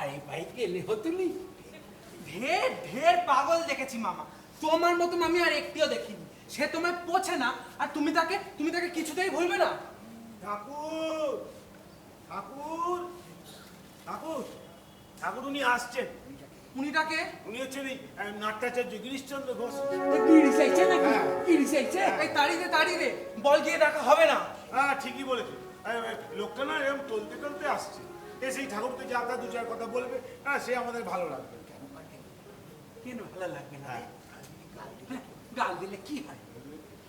পায়ে পায়ে গেলে হতুনি। ঢের ঢের পাগল দেখেছি মামা, তোমার মতন আমি আর একটিও দেখিনি। সে তোমায় পোছে না আর তুমি তাকে কিছুতেই ভুলবে না। ঠাকুর ঠাকুর ঠাকুর ঠাকুর, উনি আসছেন। উনিটাকে উনি হচ্ছেন এই নাট্যাচার্য গিরিশচন্দ্র ঘোষ। বিড়ি চাইছে নাকি? বিড়ি চাইছে? এই তাড়ি দে, বল গিয়ে ডাকা হবে না। হ্যাঁ ঠিকই বলেছে, লোকটা না এরকম টলতে টলতে আসছে, সেই ঠাকুরকে যে আপনার দু চার কথা বলবে, হ্যাঁ সে আমাদের ভালো লাগবে। কেন ভালো লাগবে না? গাল দিলে কি হয়?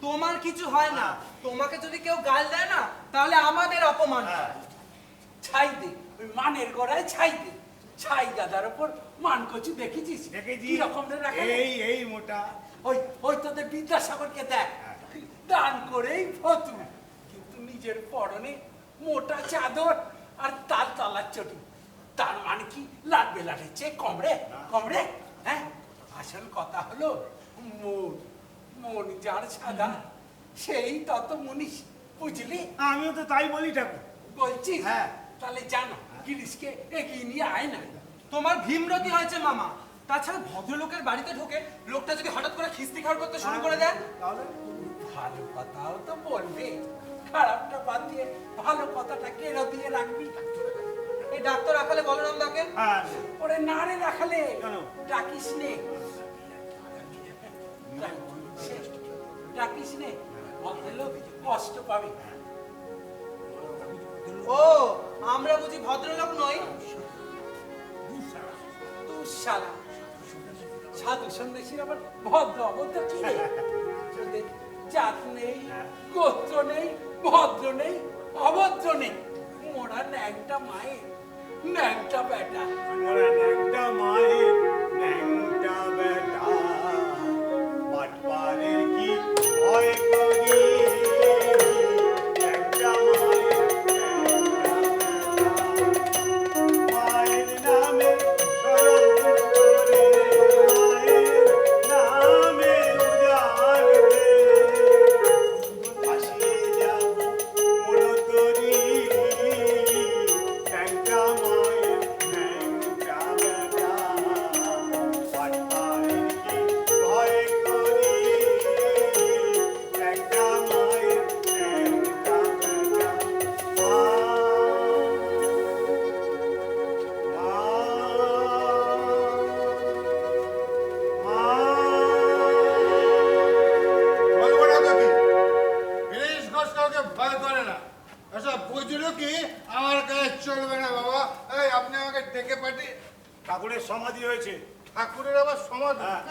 তোমার কিছু হয় না। তোমাকে যদি কেউ গাল দেয় না তাহলে আমাদের অপমান। ছাই দে, ওই মানের গড়ায় ছাই দে। ছাই দাদার ওপর মান কচু দেখেছিস? দেখেছি, কি রকম রাখে? এই মোটা। ওই তোদের বিদ্যাসাগরকে দেখ, দান করেই ফতু, কিন্তু নিজের পরনে মোটা চাদর আর তাল তলার চটি। তার মানে কি লাগবে লাঠের চেয়ে কমরে? হ্যাঁ, আসল কথা হলো মন যার সাদা সেই তত মুনিশ, বুঝলি? আমিও তো তাই বলি ঠাকুর। বলছিস? হ্যাঁ। তাহলে জানা গিরিশকে এগিয়ে নিয়ে আয় না। তোমার ভীমরতি হয়েছে মামা। তাছাড়া ভদ্রলোকের বাড়িতে ঢোকে লোকটা যদি হঠাৎ করে খিস্তি খাওয়ার করতে শুরু করে দেয়, তাহলে ভালো কথাও তো বলবে, খারাপটা বাদ দিয়ে ভালো কথাটা কেন দিয়ে রাখবি? এই ডাক্তার রাখালে বলরাম দাকে। হ্যাঁ, ওরে না রে রাখালে কেন? ডাকিস নে, ডাকিস নে, ভদ্রলোক কষ্ট পাবে। ও, আমরা বুঝি ভদ্রলোক নই? দুঃশালা সাধু সন্ন্যাসীর আবার ভদ্র অভদ্র কি রে? তোদের জাত নেই, গোত্র নেই, ভদ্র নেই, অভদ্র নেই। মোরা ন্যাংটা মায়ের ন্যাংটা বেটা। আমরা ন্যাংটা মায়ের ন্যাংটা বেটা, বাটপারের কি ভয় করি। ন্যাংটা মায়ের ন্যাংটা বেটা, মায়ের নামে শরণ করে, মায়ের নামে উজাড় দে, ভাসিয়ে যাব মনতরি। ন্যাংটা মায়ের ন্যাংটা বেটা, বাটপারের কি ভয় করি। ন্যাংটা মায়ের ন্যাংটা বেটা, বলবো না তো কি, গিরিশ ঘোষ কাউকে ভয় করে না। এসব বুঝলো কি আমার গায়ে চলবে না বাবা। এই আপনি আমাকে ডেকে পাঠিয়ে, ঠাকুরের সমাধি হয়েছে। ঠাকুরের আবার সমাধি? হ্যাঁ।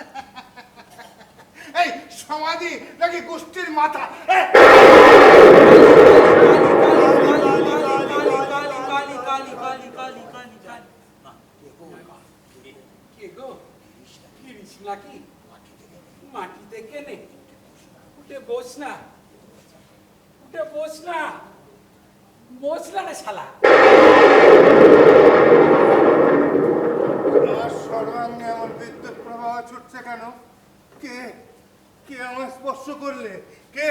এই সমাধি নাকি কুষ্টির মাথা? এই, কে গো? গিরিশ নাকি? মাটিতে কেনে? উঠে বস না, উঠে বস না, বস না রে শালা। আমার সর্বাঙ্গে এমন বিদ্যুৎ প্রবাহ ছুটছে কেন? কে কে আমার স্পর্শ করলে? কে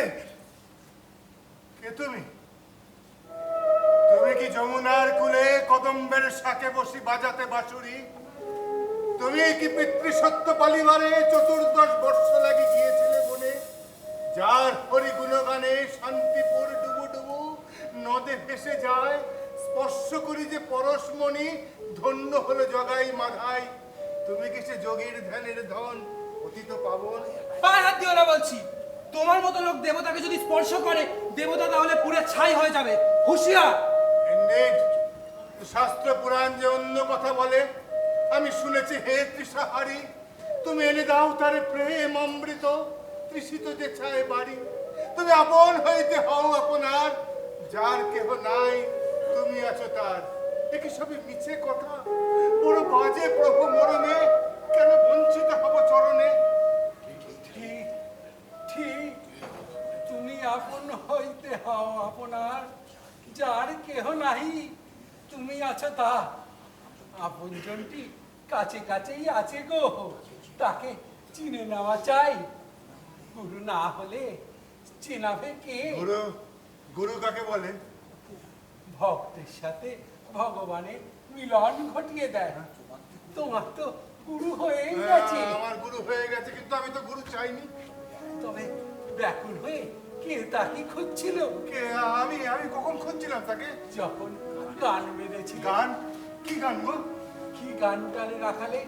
কে তুমি? তুমি কি যমুনার কূলে কদম্বের শাকে বসি বাজাতে বাঁশুরি? তুমি কি পিতৃসত্য পালিবারে 14 বর্ষ লাগে গিয়েছিলে বনে? যার হরিগুণ গানে শান্তিপুর ডুবু ডুবু নদে ভেসে যায়, স্পর্শ করি যে পরশমণি, ধন্য হলো জগাই মাধাই। তুমি কি সে যোগীর ধ্যানের ধন, অতীত পাবন? পায়ে হাত দিও না বলছি। তোমার মতো লোক দেবতাকে যদি স্পর্শ করে, দেবতা তাহলে পুরো ছাই হয়ে যাবে। হুঁশিয়ার। Indeed, শাস্ত্র পুরাণ যে অন্য কথা বলে আমি শুনেছি। হে তৃষাহারি, তুমি এনে দাও তার প্রেম অমৃত, তৃষিত যে ছায় বাড়ি। তুমি আপন হইতে হও আপনার, যার কেহ নাই তুমি আছো তার। একে সবই মিছে কথা, বড় বাজে প্রভু মরণে, কেন বঞ্চিত হব চরণে? ঠিক ঠিক, তুমি আপন হইতে হও আপনার, যার কেহ নাহি তুমি আছো তা। আপনজনটি কাছে কাছেই আছে গো, তাকে চিনে নেওয়া চাই। গুরু না হলে চেনাবে কে? গুরু, গুরু কাকে বলে? ভক্তের সাথে ভগবানের মিলন ঘটিয়ে দেয়। তোমার তো গুরু হয়েই গেছে, আমার গুরু হয়ে গেছে, কিন্তু আমি তো গুরু চাইনি। তবে ব্যাকুল হয়ে কে তাকে খুঁজছিল? কে? আমি আমি কখন খুঁজছিলাম তাকে? যখন গান বেঁধেছিল। গান? কি গান গো? কি গান টানে রাখালে?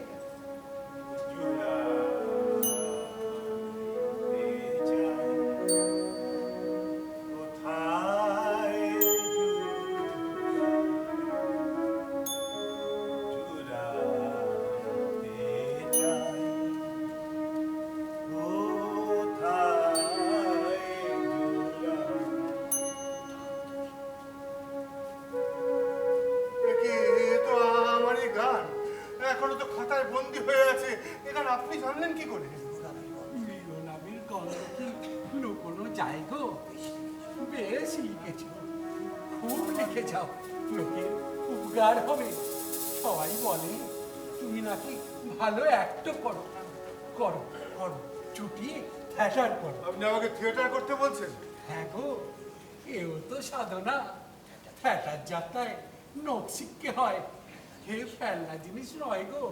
এখনো তো খাতায় বন্দি হয়ে আছে। এখানে আপনি জানলেন কি করে? মিলনাবির গল্প কি লুকোনো যায় গো? বেশ লিখেছ, খুব লিখে যাও, লোকের উপকার হবে। সবাই বলে তুমি নাকি ভালো অ্যাক্ট করো। করো করো, চুটিয়ে থিয়েটার করো। আপনি আমাকে থিয়েটার করতে বলছেন? হ্যাঁ গো, এও তো সাধনা। থিয়েটার যাত্রায় নোট শিখতে হয়। হে ফেলনা জিনিস নয় গো,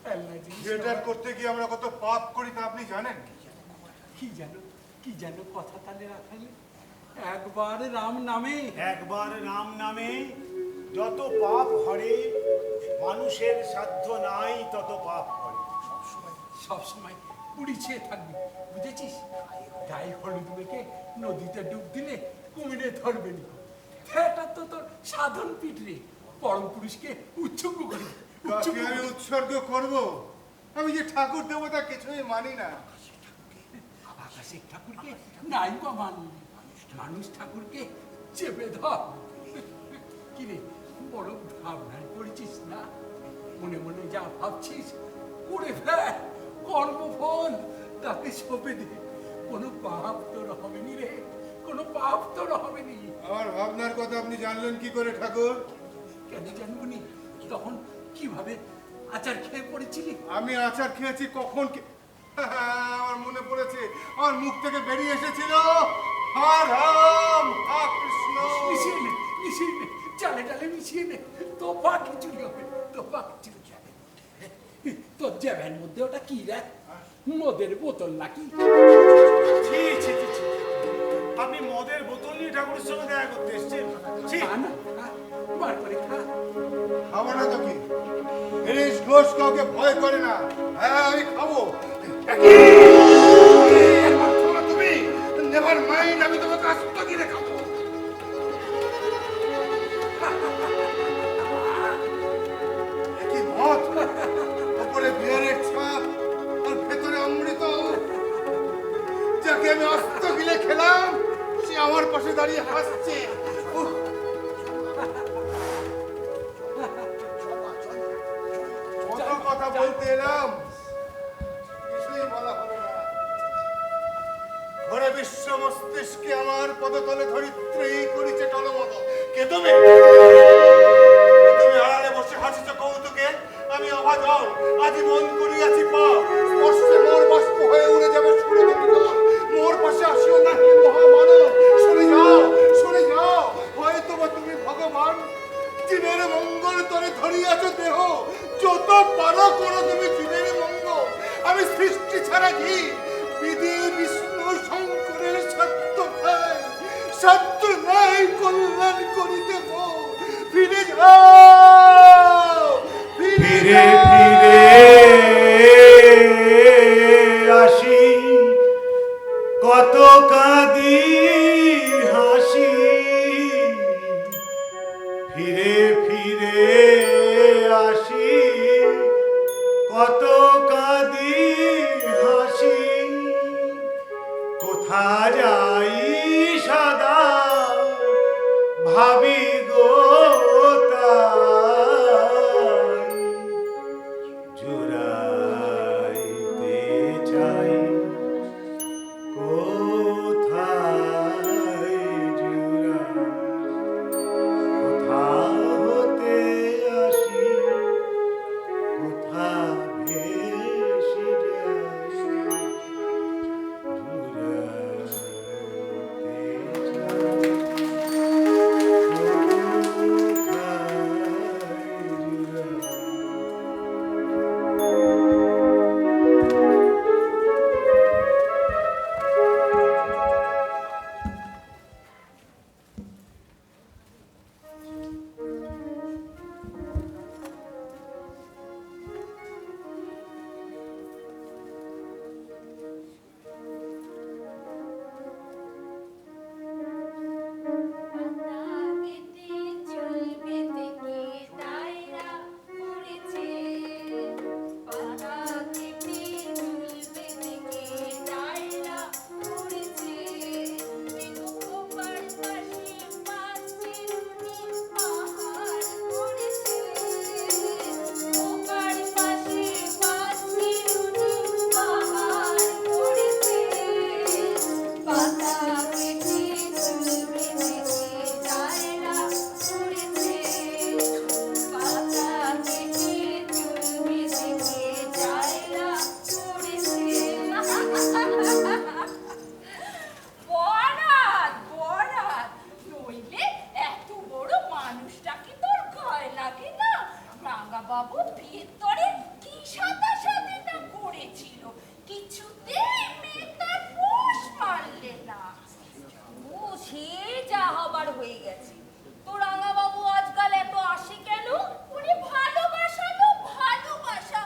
ফেলনা জিনিস থিয়েটার নয়। করতে গিয়ে আমরা কত পাপ করি তা আপনি জানেন? কি যেন কথা তালে রাখালে? একবার রাম নামে, একবার রাম নামে যত পাপ হরে, মানুষের সাধ্য নাই তত পাপ করে। সবসময় পুড়ি ছেয়ে থাকবি, বুঝেছিস? গায়ে হলুদ মেখে নদীতে ডুব দিলে কুমিরে ধরবে নি। থিয়েটার তো তোর সাধন পিটরে, পরম পুরুষকে উৎসর্গ করি। তাকে আমি উৎসর্গ করব? আমি যে ঠাকুর দেবতা কিছুই মানি না। আকাশের ঠাকুরকে নাই বা মানলি, মানুষ ঠাকুরকে চেপে ধর। কিরে, বড় ভাবনায় পড়েছিস না? মনে মনে যা ভাবছিস করে ফেল, কর্মফল তাকে সঁপে দে। কোনো পাপ তোর হবে নি রে, কোনো পাপ তোর হবে নি। আমার ভাবনার কথা আপনি জানলেন কি করে ঠাকুর? কেন জানবো নি? তখন কিভাবে আচার খেয়ে পড়েছিলি? আমি আচার খেয়েছি কখন? আমার মনে পড়েছে, আমার মুখ থেকে বেরিয়ে এসেছিল হা রাম হা কৃষ্ণ। মিশিয়ে নে, মিশিয়ে নে, চালে চালে মিশিয়ে নে। তোফা খিচুড়ি হবে, তোফা খিচুড়ি হবে। তোর জ্যাবের মধ্যে ওটা কি রে? মদের বোতল নাকি? ছি ছি ছি ছি। আপনি মদের বোতল নিয়ে ঠাকুরের সঙ্গে দেখা করতে এসেছেন? ছি। খা না, খা, বার করে খা। খাবো না তো কি? গিরিশ ঘোষ কাউকে ভয় করে না। হ্যাঁ, আমি খাবো। তুমি নেভার মাইন্ড, আমি তোমাকে আস্ত গিরে খাবো। কি মত! উপরে বিয়ারের ছাপ আর ভেতরে অমৃত। যাকে আমি আস্ত গিলে খেলাম সে আমার পাশে দাঁড়িয়ে হাসছে। উহ, কত কথা বলতে এলাম, কিছুই বলা হলো না। ঘরে বিশ্ব মস্তিষ্কে আমার পদতলে ধরিত্রী করিছে টলমল। কে তুমি? তুমি আড়ালে বসে হাসিছ কৌতুকে, আমি অভাজল আজীবন করিয়াছি পাপ। স্পর্শে মোর বাষ্প হয়ে উড়ে যাবে সুরগতি জল। মোর পাশে আসিও না হে মহামানব, সরে যাও, সরে যাও। হয়তো বা তুমি ভগবান, জীবের মঙ্গল তরে ধরিয়াছ দেহ। যত পারো করো তুমি জীবের মঙ্গল। আমি সৃষ্টি ছাড়া জীব, বিধি বিষ্ণু শঙ্করের সত্য নাই, সত্য নাই কল্যাণ করিতে মোর। ফিরে যাও, ফিরে ফিরে যাও। ফিরে আসি, কত কাঁদি হাসি। ফিরে ফিরে আসি, কত কাঁদি হাসি। কোথা যাই সদা ভাবি গো তাই। জুড়াইতে চাই কোথায় জুড়াই। কোথা হতে আসি, কোথা ভেসে যাই। জুড়াইতে চাই বাবু ভেতরে কি সাথে করেছিল, কিছুতে মেয়ে তার পোষ মারলে না। ও সে যা হবার হয়ে গেছে। তো রাঙা বাবু আজকাল এত আসে কেন? উনি ভালোবাসা তো ভালোবাসা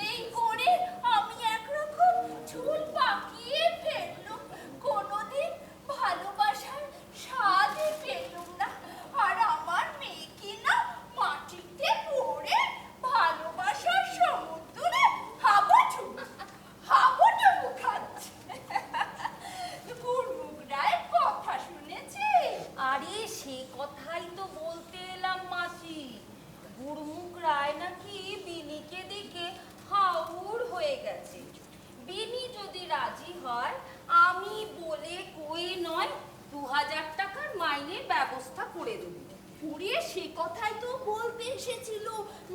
এই করে আমি একরকম চুল পাকিয়ে ফেললুম, কোনোদিন ভালোবাসার স্বাদই পেলুম না। আর আমার মেয়ে কিনা মাটিতে পড়ে ভালোবাসার সমুদ্রে হাবুডুবু খাচ্ছে। গুরমুখ রায় কথা শুনেছে? আরে সে কথাই তো বলতে এলাম মাসি। গুরমুখ রায় নাকি বিনিকে দেখে হাউড় হয়ে গেছে। বিনি যদি রাজি হয়, আমি বলে কই নয় 2000 টাকার মাইনের ব্যবস্থা করে দেব। পুড়িয়ে সে কথাই তো বলতে এসেছিল,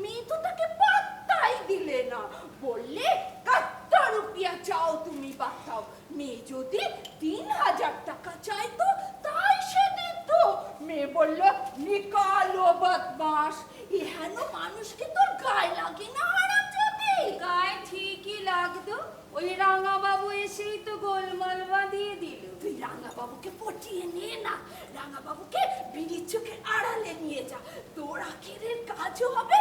মেয়ে তো তাকে পাত্তাই দিলে না। বললে কত রুপিয়া চাও তুমি বাতাও। মেয়ে যদি 3000 টাকা চাইতো তাই সে দিত। মেয়ে বলল নিকালো বদমাস, এহেন মানুষকে তোর গায়ে লাগে না হারামজাদে? গায়ে ঠিকই লাগতো, ওই রাঙা বাবু এসেই তো গোলমাল বাঁধিয়ে দিল। তুই রাঙা বাবুকে পটিয়ে নিয়ে না, রাঙা বাবুকে বিড়ির চোখের আড়ালে নিয়ে যা, তোর আখেরের কাজও হবে